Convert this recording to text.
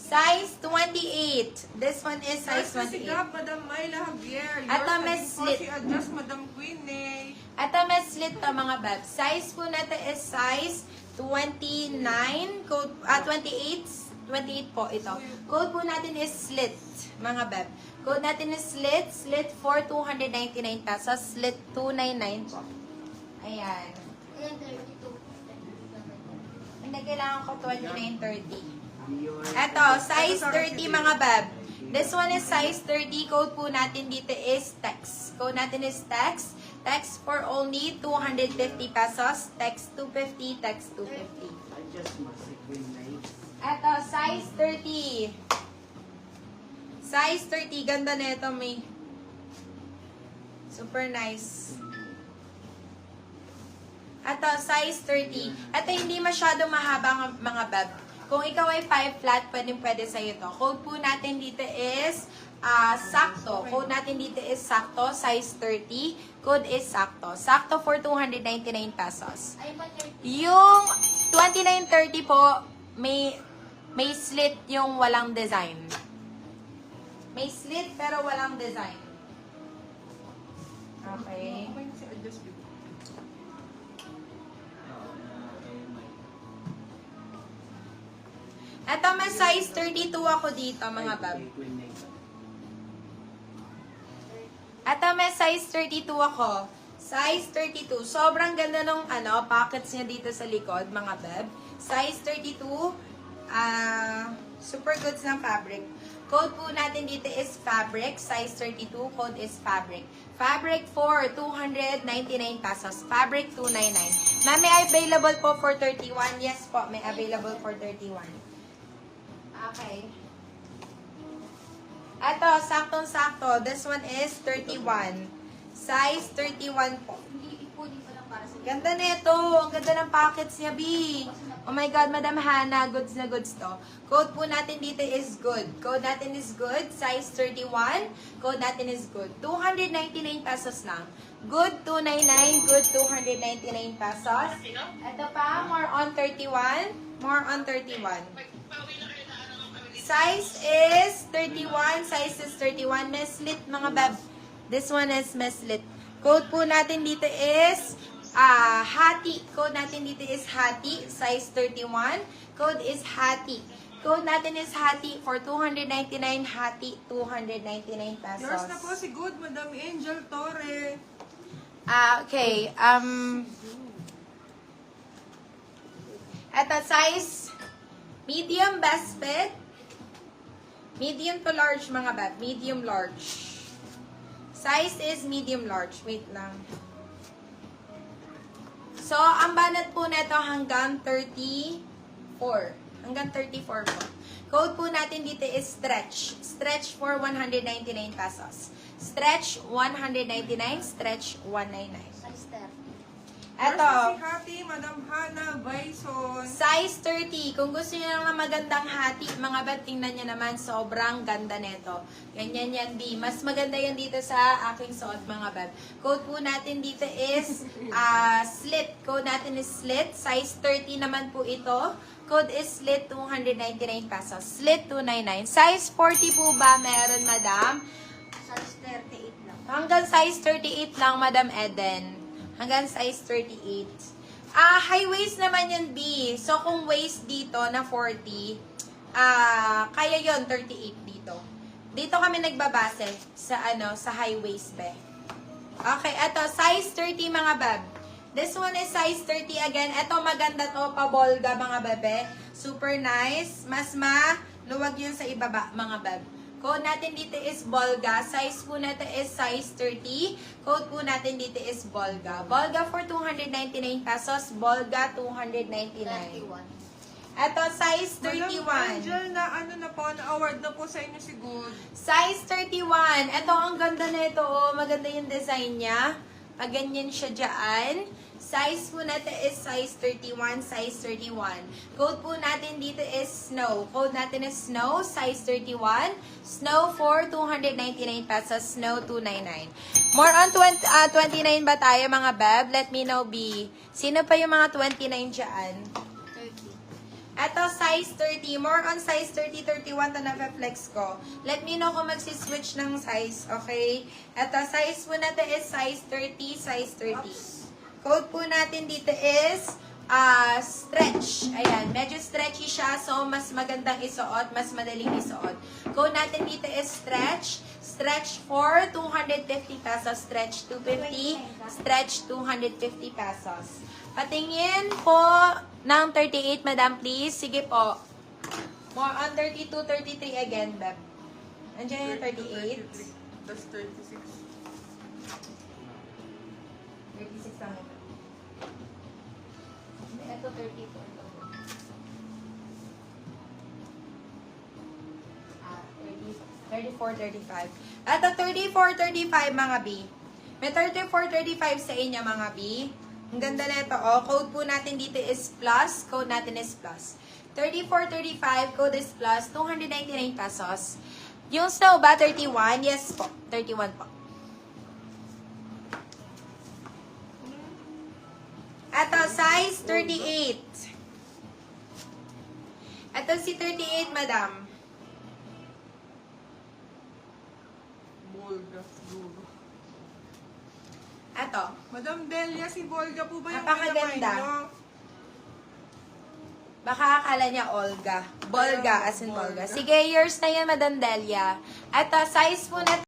Size 28. This one is size 28. Sigap, Madam Myla Javier. Ito may slit. Adjust, Madam Queenie. Ito may slit to mga bab. Size po natin is size 29. Code, 28. 28 po ito. Code po natin is slit, mga bab. Code natin is slit. Slit for 299 pesos. Slit 299 po. Ayan. Hindi, kailangan ko 29.30. Ito, size 30 mga bab. This one is size 30. Code po natin dito is text. Code natin is text. Text for only 250 pesos. Text 250, text 250. Ito, size 30. Size 30. Ganda na ito, may. Super nice. Ito, size 30. Ito, hindi masyado mahaba mga bab. Kung ikaw ay 5 flat, pwede sa'yo ito. Code po natin dito is sakto. Code natin dito is sakto, size 30. Code is sakto. Sakto for 299 pesos. Yung 29.30 po, may slit yung walang design. May slit pero walang design. Okay. Ito, may size 32 ako dito, mga bab. Ito, may size 32 ako. Size 32. Sobrang ganda nung pockets niya dito sa likod, mga bab. Size 32. Super goods ng fabric. Code po natin dito is fabric. Size 32. Code is fabric. Fabric for 299 pesos. Fabric 299. Ma'am, may available po for 31? Yes po, may available for 31. Okay. Ito, saktong-sakto. This one is 31. Size 31 po. Ganda nito. Ang ganda ng packets niya, B. Oh my God, Madam Hannah. Goods na goods to. Code po natin dito is good. Code natin is good. Size 31. Code natin is good. 299 pesos lang. Good 299. Good 299 pesos. Ito pa, more on 31. More on 31. Size is 31. Size is 31. Meslit, mga bab. This one is meslit. Code po natin dito is hati. Code natin dito is hati. Size 31. Code is hati. Code natin is hati for 299. Hati, 299 pesos. Yours na po si Good, Madam Angel Torre. Okay. Ito, size medium best fit. Medium to large, mga bab. Medium large. Size is medium large. Wait lang. So, ang banat po nito hanggang 34. Hanggang 34 po. Code po natin dito is stretch. Stretch for 199 pesos. Stretch 199. Stretch 199. Yours Ito. na si Hati, Madam Hannah Bison. Size 30. Kung gusto niyo ng magandang hati, mga bad, tingnan niyo naman, sobrang ganda nito. Ganyan yan, B. Mas maganda yan dito sa aking suot, mga bad. Code po natin dito is slit. Code natin is slit. Size 30 naman po ito. Code is slit, 299 pesos. Slit, 299. Size 40 po ba meron, madam? Size 38 lang. Hanggang size 38 lang, Madam Eden. Hanggang size 38. High waist naman yun, B. So, kung waist dito na 40, kaya yon 38 dito. Dito kami nagbabase sa, sa high waist, be. Okay, eto, size 30, mga bab. This one is size 30 again. Eto, maganda to, pabolga, mga bebe. Super nice. Mas maluwag yun sa ibaba, mga bab. Code natin dito is Bolga. Size po natin is size 30. Code po natin dito is Bolga. Bolga for 299 pesos. Bolga 299. 31. Ito, size Madam 31. Angel, na-award na po sa inyo si Good. Size 31. Ito, ang ganda na ito. Oh. Maganda yung design niya. Pag ganyan siya dyan. Size po natin is size 31, size 31. Code po natin dito is Snow. Code natin is Snow, size 31. Snow for 299 pesos, Snow 299. More on 29 ba tayo, mga beb? Let me know, B. Sino pa yung mga 29 dyan? 30. Ito, size 30. More on size 30, 31 to na-flex ko. Let me know kung magsiswitch ng size, okay? Ito, size po natin is size 30, size 30. Code po natin dito is stretch. Ayan, medyo stretchy siya, so mas magandang isuot, mas madaling isuot. Code natin dito is stretch. Stretch for 250 pesos. Stretch 250. Stretch 250 pesos. Patingin po ng 38, madam, please. Sige po. More on 32, 33 again, Beb. Andiyan yung 38. That's 36. 36 lang ito. Ito 32. Ito. 34, 35. Ito 34, 35 mga B. May 34, 35 sa inyo mga B. Ang ganda na ito, oh. Code po natin dito is plus. Code natin is plus. 34, 35, code is plus. 299 pesos. Yung snow ba, 31? Yes po. 31 po. Ito, size 38. Ito si 38, madam. Volga, siguro. Ito. Madam Delia, si Volga po ba yung Napakaganda. nyo? Baka akala niya Olga. Bolga, as in Bolga. Bolga. Sige, yours na yan, Madam Delia. Ito, size po na